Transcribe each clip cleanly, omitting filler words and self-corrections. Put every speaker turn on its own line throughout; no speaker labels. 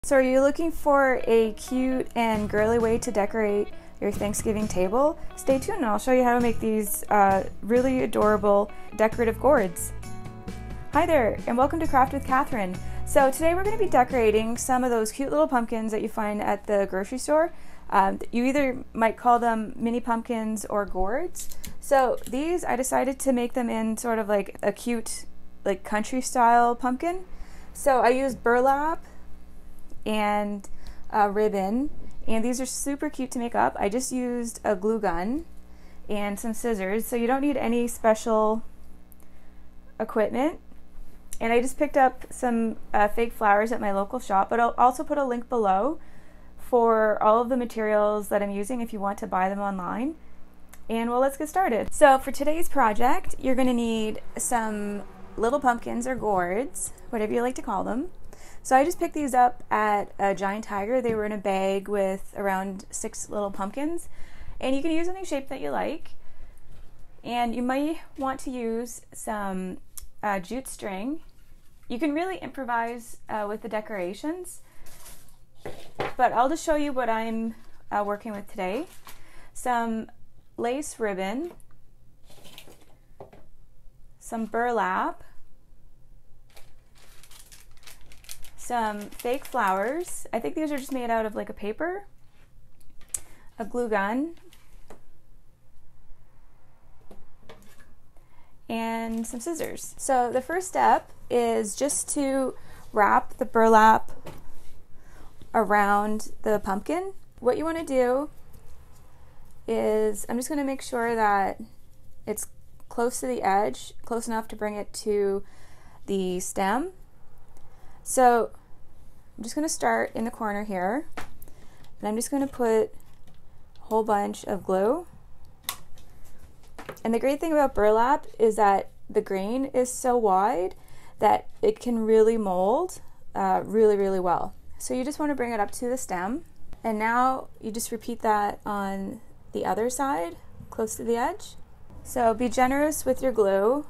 So are you looking for a cute and girly way to decorate your Thanksgiving table? Stay tuned and I'll show you how to make these really adorable decorative gourds. Hi there and welcome to Craft with Catherine. So today we're going to be decorating some of those cute little pumpkins that you find at the grocery store. You either might call them mini pumpkins or gourds. So these, I decided to make them in sort of like a cute like country style pumpkin. So I used burlap and ribbon, and these are super cute to make up. I just used a glue gun and some scissors, so you don't need any special equipment. And I just picked up some fake flowers at my local shop, but I'll also put a link below for all of the materials that I'm using if you want to buy them online. And well, let's get started. So for today's project, you're going to need some little pumpkins or gourds, whatever you like to call them. So I just picked these up at a Giant Tiger. They were in a bag with around 6 little pumpkins. And you can use any shape that you like. And you might want to use some jute string. You can really improvise with the decorations. But I'll just show you what I'm working with today. Some lace ribbon. Some burlap. Some fake flowers. I think these are just made out of like a paper, a glue gun, and some scissors. So the first step is just to wrap the burlap around the pumpkin. What you want to do is, I'm just going to make sure that it's close to the edge, close enough to bring it to the stem. So I'm just going to start in the corner here, and I'm just going to put a whole bunch of glue. And the great thing about burlap is that the grain is so wide that it can really mold really well. So you just want to bring it up to the stem, and now you just repeat that on the other side, close to the edge. So be generous with your glue.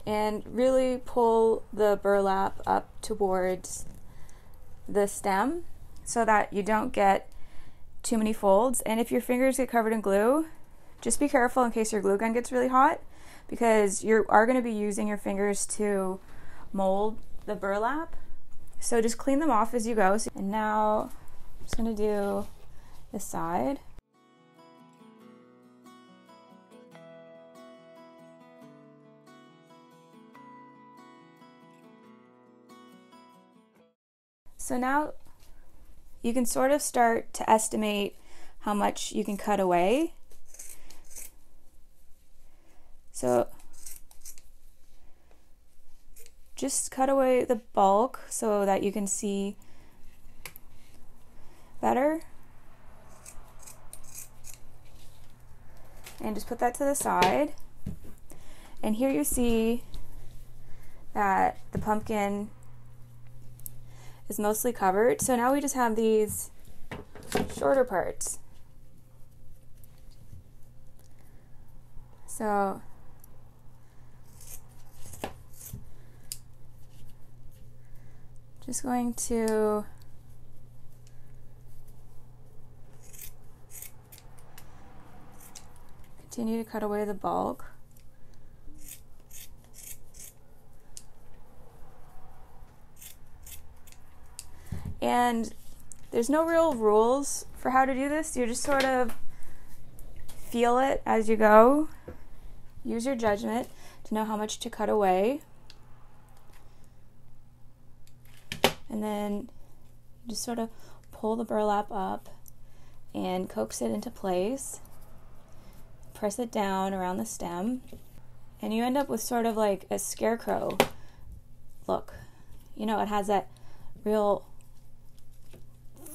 And really pull the burlap up towards the stem so that you don't get too many folds. And if your fingers get covered in glue, just be careful in case your glue gun gets really hot, because you are going to be using your fingers to mold the burlap. So just clean them off as you go. And now I'm just going to do this side. So now you can sort of start to estimate how much you can cut away. So just cut away the bulk so that you can see better. And just put that to the side. And here you see that the pumpkin is mostly covered. So now we just have these shorter parts. So just going to continue to cut away the bulk. And there's no real rules for how to do this. You just sort of feel it as you go. Use your judgment to know how much to cut away. And then just sort of pull the burlap up and coax it into place. Press it down around the stem. And you end up with sort of like a scarecrow look. You know, it has that real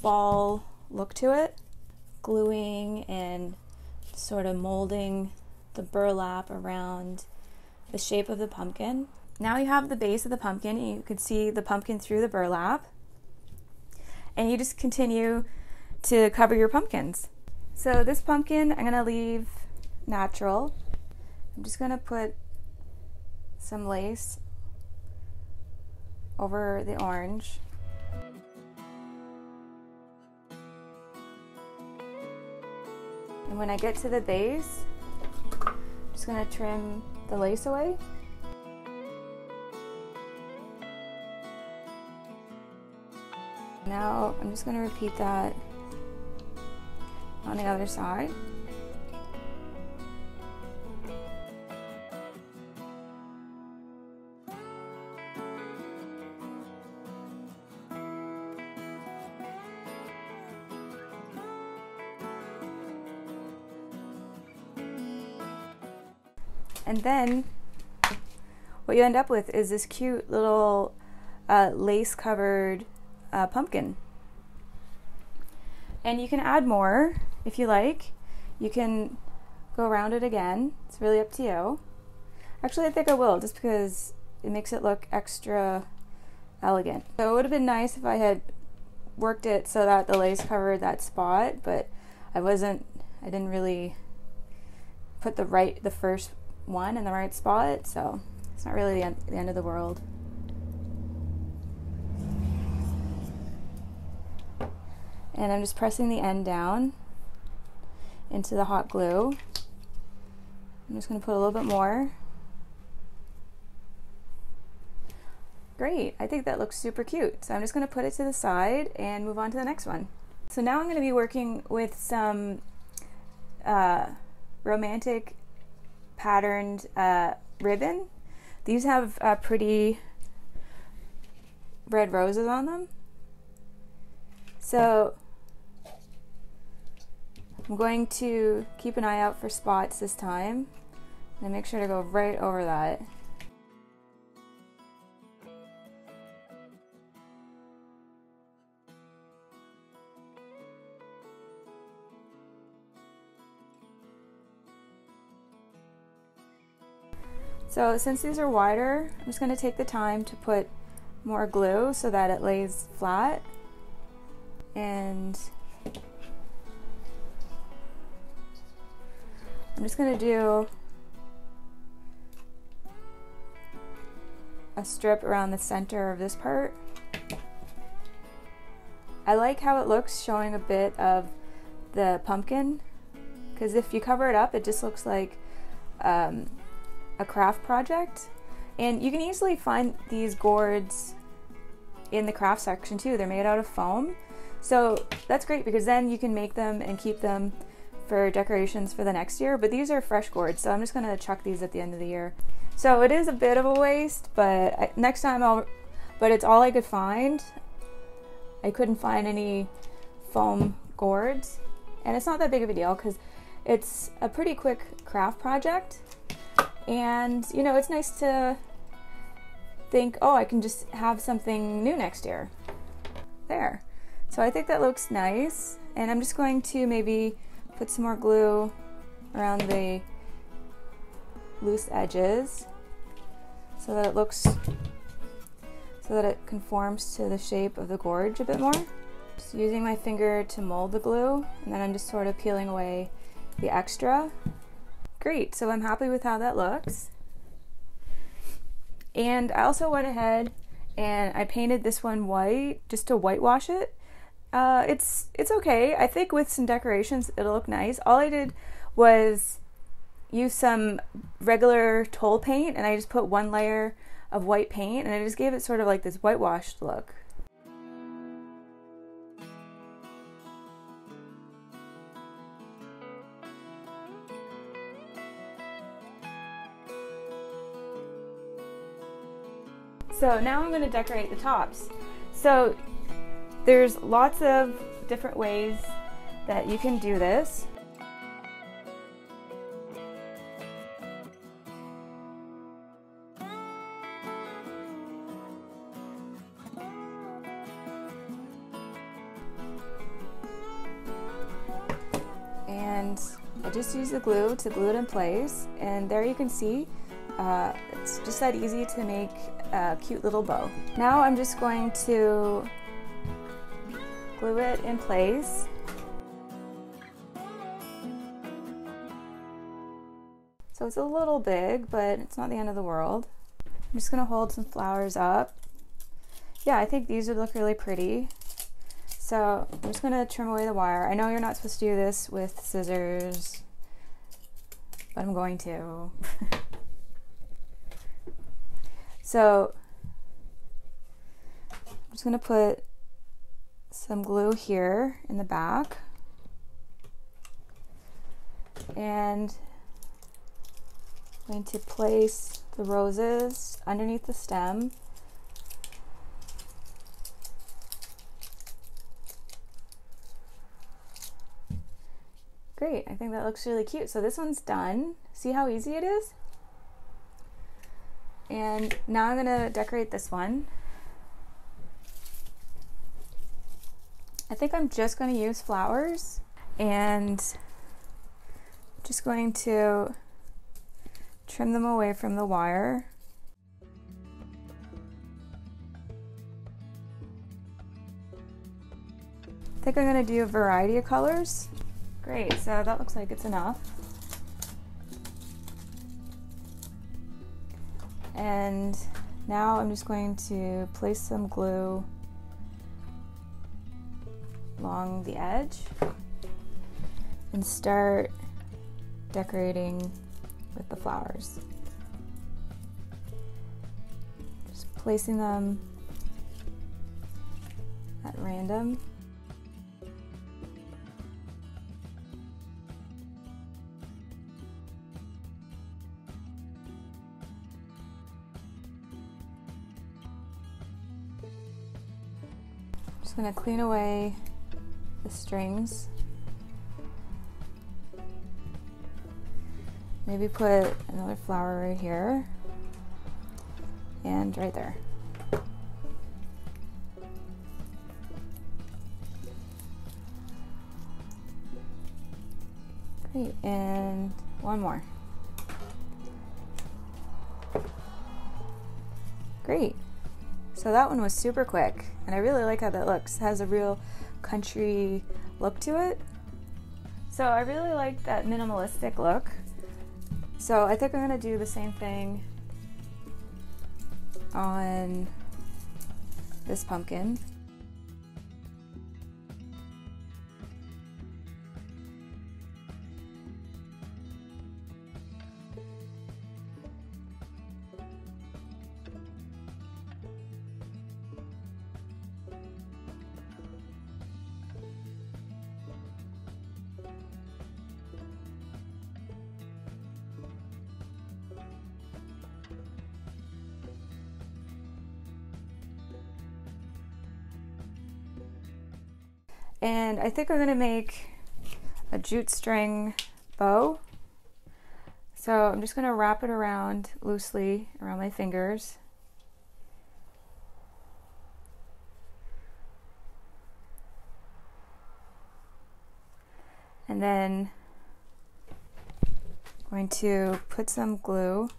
fall look to it. Gluing and sort of molding the burlap around the shape of the pumpkin. Now you have the base of the pumpkin, and you can see the pumpkin through the burlap. And you just continue to cover your pumpkins. So this pumpkin I'm going to leave natural. I'm just going to put some lace over the orange. And when I get to the base, I'm just going to trim the lace away. Now I'm just going to repeat that on the other side. And then what you end up with is this cute little lace covered pumpkin. And you can add more if you like. You can go around it again. It's really up to you. Actually, I think I will, just because it makes it look extra elegant. So it would have been nice if I had worked it so that the lace covered that spot, but I didn't really put the first one in the right spot, so it's not really the end of the world. And I'm just pressing the end down into the hot glue. I'm just going to put a little bit more. Great, I think that looks super cute. So I'm just going to put it to the side and move on to the next one. So now I'm going to be working with some romantic patterned ribbon. These have pretty red roses on them. So I'm going to keep an eye out for spots this time and make sure to go right over that. So since these are wider, I'm just going to take the time to put more glue so that it lays flat. And I'm just going to do a strip around the center of this part. I like how it looks, showing a bit of the pumpkin, because if you cover it up, it just looks like a craft project. And you can easily find these gourds in the craft section too. They're made out of foam, so that's great because then you can make them and keep them for decorations for the next year. But these are fresh gourds, so I'm just going to chuck these at the end of the year. So it is a bit of a waste, but next time but it's all I could find. I couldn't find any foam gourds, and it's not that big of a deal because it's a pretty quick craft project. And you know, it's nice to think, oh, I can just have something new next year. There. So I think that looks nice, and I'm just going to maybe put some more glue around the loose edges so that it conforms to the shape of the gorge a bit more. Just using my finger to mold the glue, and then I'm just sort of peeling away the extra. Great, so I'm happy with how that looks. And I also went ahead and I painted this one white just to whitewash it. It's okay. I think with some decorations it'll look nice. All I did was use some regular Toll paint, and I just put one layer of white paint, and I just gave it sort of like this whitewashed look. So now I'm going to decorate the tops. So there's lots of different ways that you can do this. And I just use the glue to glue it in place, and there you can see it's just that easy to make a cute little bow. Now I'm just going to glue it in place. So it's a little big, but it's not the end of the world. I'm just going to hold some flowers up yeah, I think these would look really pretty. So I'm just gonna trim away the wire. I know you're not supposed to do this with scissors, but I'm going to. So I'm just gonna put some glue here in the back, and I'm going to place the roses underneath the stem. Great, I think that looks really cute. So this one's done. See how easy it is? And now I'm gonna decorate this one. I think I'm just gonna use flowers, and just going to trim them away from the wire. I think I'm gonna do a variety of colors. Great, so that looks like it's enough. And now I'm just going to place some glue along the edge and start decorating with the flowers. Just placing them at random. Just going to clean away the strings. Maybe put another flower right here and right there. Great, and one more. Great. So that one was super quick, and I really like how that looks. It has a real country look to it. So I really like that minimalistic look. So I think I'm gonna do the same thing on this pumpkin. And I think I'm gonna make a jute string bow. So I'm just gonna wrap it around loosely around my fingers. And then I'm going to put some glue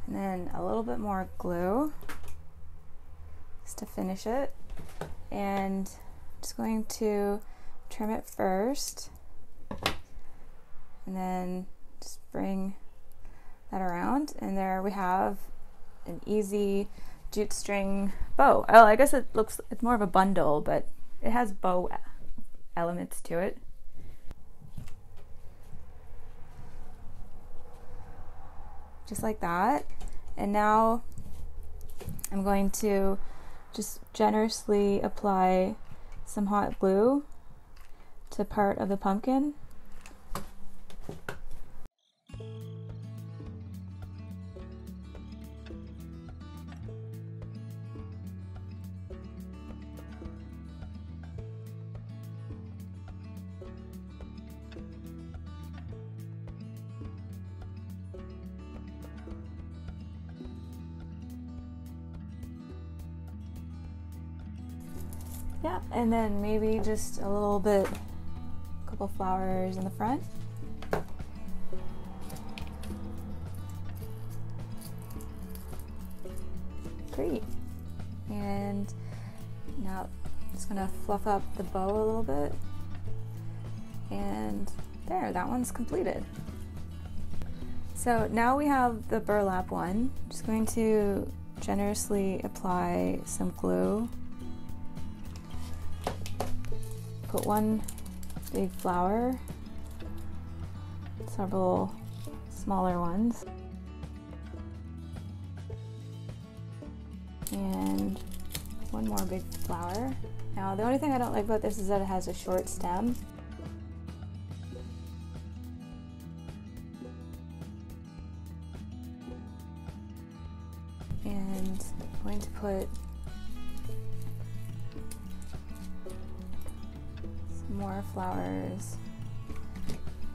and then a little bit more glue just to finish it, and I'm just going to trim it first and then just bring that around, and there we have an easy jute string bow. Oh, I guess it's more of a bundle, but it has bow elements to it. Just like that. And now I'm going to just generously apply some hot glue to part of the pumpkin. Yeah, and then maybe just a little bit, a couple flowers in the front. Great. And now I'm just gonna fluff up the bow a little bit. And There, that one's completed. So now we have the burlap one. I'm just going to generously apply some glue. Put one big flower, several smaller ones, and one more big flower. Now the only thing I don't like about this is that it has a short stem. And I'm going to put some more flowers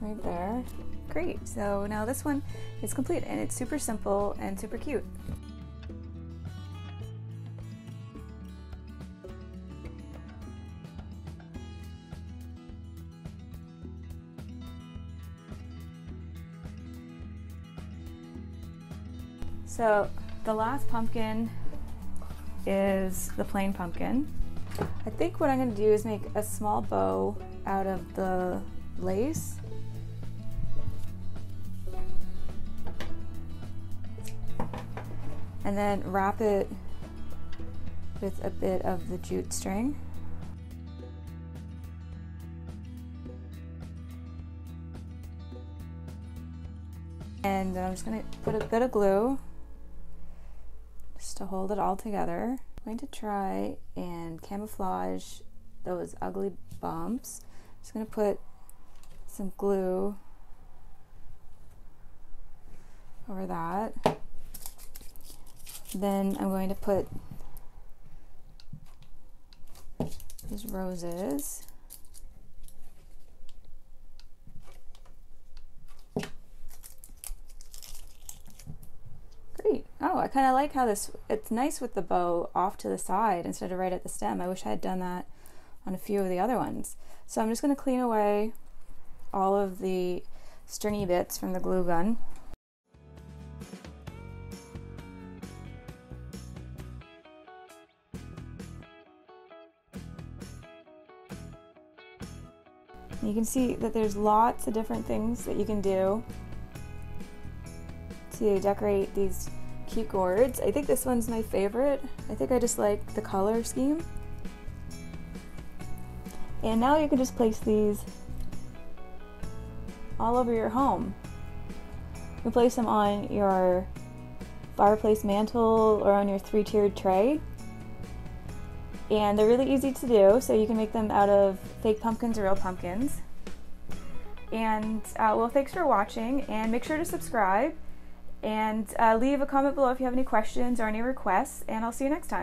right there. Great, so now this one is complete and it's super simple and super cute. So the last pumpkin is the plain pumpkin. I think what I'm going to do is make a small bow out of the lace. And then wrap it with a bit of the jute string. And I'm just going to put a bit of glue just to hold it all together. I'm going to try and camouflage those ugly bumps. I'm just going to put some glue over that. Then I'm going to put these roses. Great. Oh, I kind of like how it's nice with the bow off to the side instead of right at the stem. I wish I had done that on a few of the other ones. So I'm just going to clean away all of the stringy bits from the glue gun. You can see that there's lots of different things that you can do to decorate these cute gourds. I think this one's my favorite. I think I just like the color scheme. And now you can just place these all over your home. You can place them on your fireplace mantle or on your 3-tiered tray. And they're really easy to do, so you can make them out of fake pumpkins or real pumpkins. And well, thanks for watching, and make sure to subscribe and leave a comment below if you have any questions or any requests, and I'll see you next time.